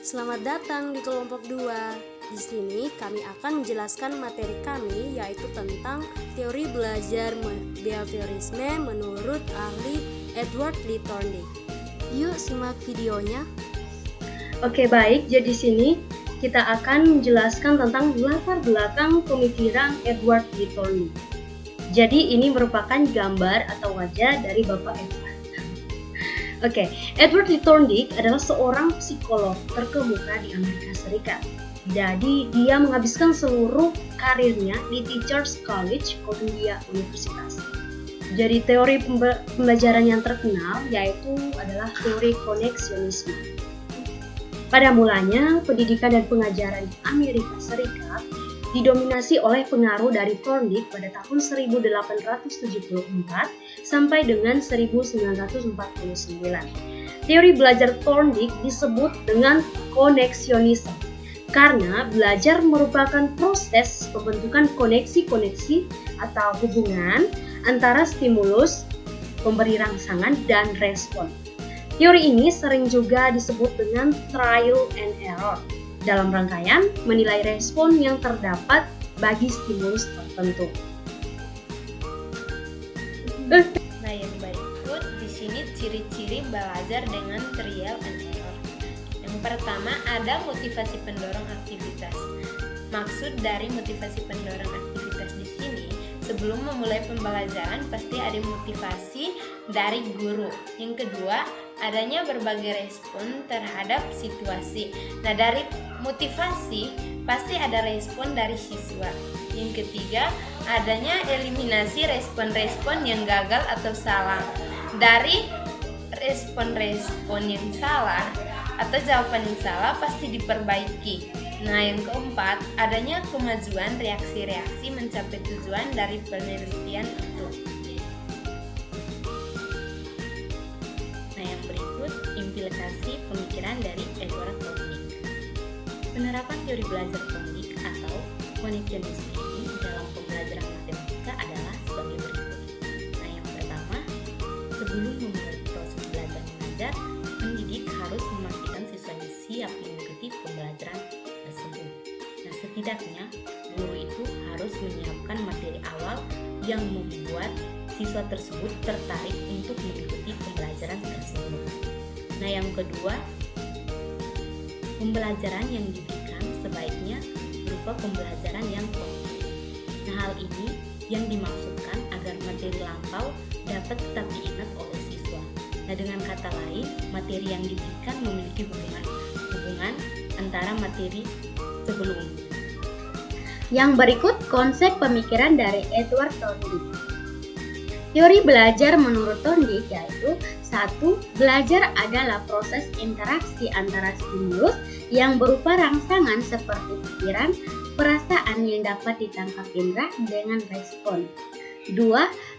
Selamat datang di kelompok 2. Di sini kami akan menjelaskan materi kami, yaitu tentang teori belajar behaviorisme menurut ahli Edward Lee Thorndike. Yuk simak videonya. Oke, baik. Jadi di sini kita akan menjelaskan tentang latar belakang pemikiran Edward Lee Thorndike. Jadi ini merupakan gambar atau wajah dari Bapak Edward. Oke, Edward Lee Thorndike adalah seorang psikolog terkemuka di Amerika Serikat. Jadi dia menghabiskan seluruh karirnya di Teachers College, Columbia Universitas. Jadi teori pembelajaran yang terkenal yaitu adalah teori koneksionisme. Pada mulanya, pendidikan dan pengajaran di Amerika Serikat didominasi oleh pengaruh dari Thorndike pada tahun 1874 sampai dengan 1949. Teori belajar Thorndike disebut dengan koneksionisme karena belajar merupakan proses pembentukan koneksi-koneksi atau hubungan antara stimulus, pemberi rangsangan, dan respon. Teori ini sering juga disebut dengan trial and error dalam rangkaian menilai respon yang terdapat bagi stimulus tertentu. Nah, yang berikut di sini ciri-ciri belajar dengan trial and error. Yang pertama ada motivasi pendorong aktivitas. Maksud dari motivasi pendorong aktivitas di sini, sebelum memulai pembelajaran pasti ada motivasi dari guru. Yang kedua, adanya berbagai respon terhadap situasi. Nah, dari motivasi pasti ada respon dari siswa. Yang ketiga, adanya eliminasi respon-respon yang gagal atau salah. Dari respon-respon yang salah atau jawaban yang salah pasti diperbaiki. Nah, yang keempat, adanya kemajuan reaksi-reaksi mencapai tujuan dari penelitian itu. Nah, yang berikut implikasi pemikiran dari Edward Thorndike. Penerapan teori belajar Thorndike atau koneksionisme ini dalam pembelajaran matematika adalah sebagai berikut. Nah, yang pertama, sebelum memulai proses belajar mengajar, pendidik harus memastikan siswanya siap mengikuti pembelajaran tersebut. Nah, setidaknya guru itu harus menyiapkan materi awal yang membuat siswa tersebut tertarik untuk mengikuti pembelajaran tersebut. Nah, yang kedua, pembelajaran yang diberikan sebaiknya berupa pembelajaran yang konkret. Nah, hal ini yang dimaksudkan agar materi lampau dapat tetap diingat oleh siswa. Nah, dengan kata lain, materi yang diberikan memiliki hubungan antara materi sebelumnya. Yang berikut konsep pemikiran dari Edward Thorndike. Teori belajar menurut Thorndike yaitu 1. Belajar adalah proses interaksi antara stimulus yang berupa rangsangan seperti pikiran, perasaan yang dapat ditangkap indera dengan respon. 2.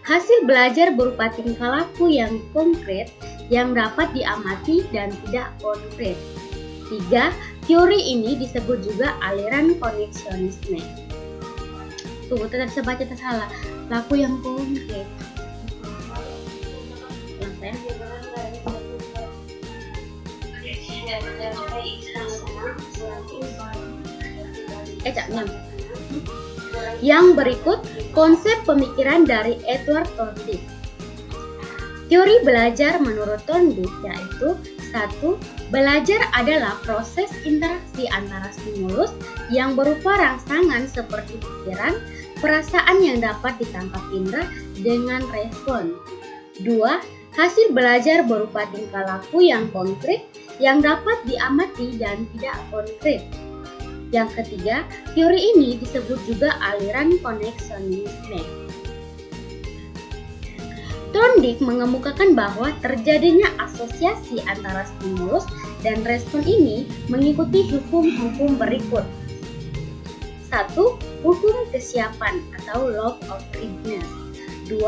Hasil belajar berupa tingkah laku yang konkret yang dapat diamati dan tidak konkret. 3. Teori ini disebut juga aliran koneksionisme. Tunggu, tadi saya baca salah. Laku yang konkret. Yang berikut konsep pemikiran dari Edward Thorndike. Teori belajar menurut Thorndike yaitu 1. Belajar adalah proses interaksi antara stimulus yang berupa rangsangan seperti pikiran, perasaan yang dapat ditangkap indera dengan respon. 2. Hasil belajar berupa tingkah laku yang konkret yang dapat diamati dan tidak konkret. Yang ketiga, teori ini disebut juga aliran koneksionisme. Thorndike mengemukakan bahwa terjadinya asosiasi antara stimulus dan respon ini mengikuti hukum-hukum berikut. 1. Hukum kesiapan atau law of readiness. 2.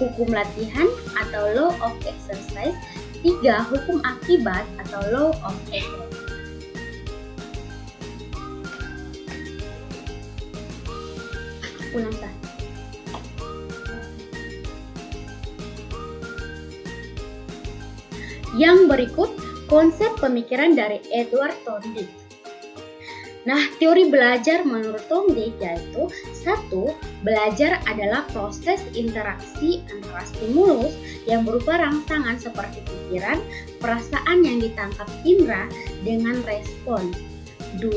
Hukum latihan atau law of exercise. 3. Hukum akibat atau law of effect. Ulang. Yang berikut konsep pemikiran dari Edward Thorndike. Nah, teori belajar menurut Thorndike yaitu 1. Belajar adalah proses interaksi antara stimulus yang berupa rangsangan seperti pikiran, perasaan yang ditangkap indera dengan respon. 2.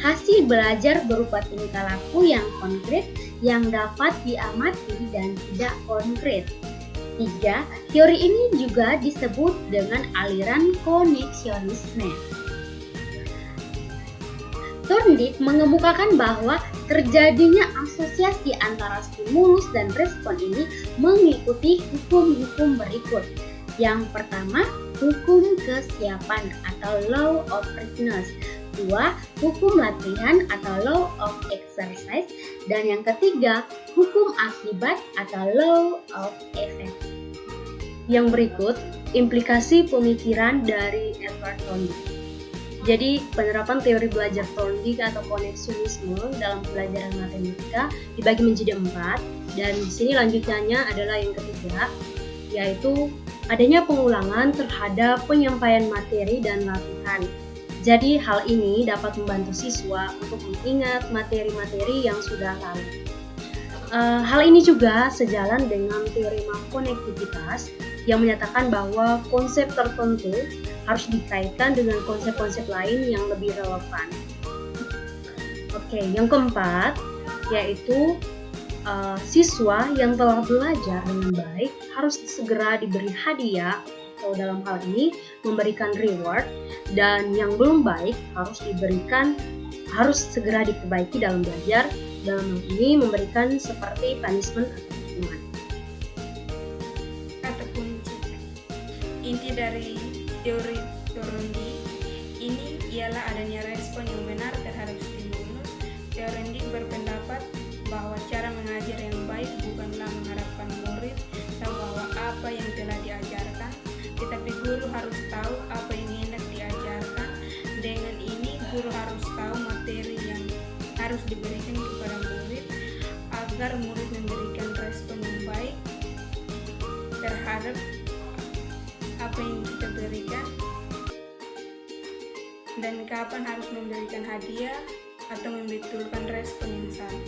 Hasil belajar berupa tingkah laku yang konkret yang dapat diamati dan tidak konkret. 3. Teori ini juga disebut dengan aliran koneksionisme. Thorndike mengemukakan bahwa terjadinya asosiasi antara stimulus dan respon ini mengikuti hukum-hukum berikut. Yang pertama, hukum kesiapan atau law of readiness. 2. Hukum latihan atau law of exercise. Dan yang ketiga, hukum akibat atau law of effect. Yang berikut, implikasi pemikiran dari Edward Thorndike. Jadi, penerapan teori belajar Thorndike atau koneksionisme dalam pelajaran matematika dibagi menjadi 4, dan di sini lanjutannya adalah yang ketiga, yaitu adanya pengulangan terhadap penyampaian materi dan latihan. Jadi, hal ini dapat membantu siswa untuk mengingat materi-materi yang sudah lalu. Hal ini juga sejalan dengan teorema konektivitas yang menyatakan bahwa konsep tertentu harus dikaitkan dengan konsep-konsep lain yang lebih relevan. Oke, yang keempat yaitu siswa yang telah belajar dengan baik harus segera diberi hadiah, atau dalam hal ini memberikan reward, dan yang belum baik harus segera diperbaiki dalam belajar. Dalam hal ini memberikan seperti punishment atau hukuman. Kata kunci inti dari teori Thorndike ini ialah adanya respon yang benar terhadap stimulus. Thorndike berpendapat bahwa cara mengajar yang baik bukanlah mengharapkan murid tahu bahwa apa yang telah diajarkan, tetapi guru harus tahu apa yang hendak diajarkan. Dengan ini, guru harus tahu materi yang harus diberikan kepada murid agar murid memberikan respon yang baik terhadap apa yang kita berikan, dan kapan harus memberikan hadiah atau membetulkan respon yang salah.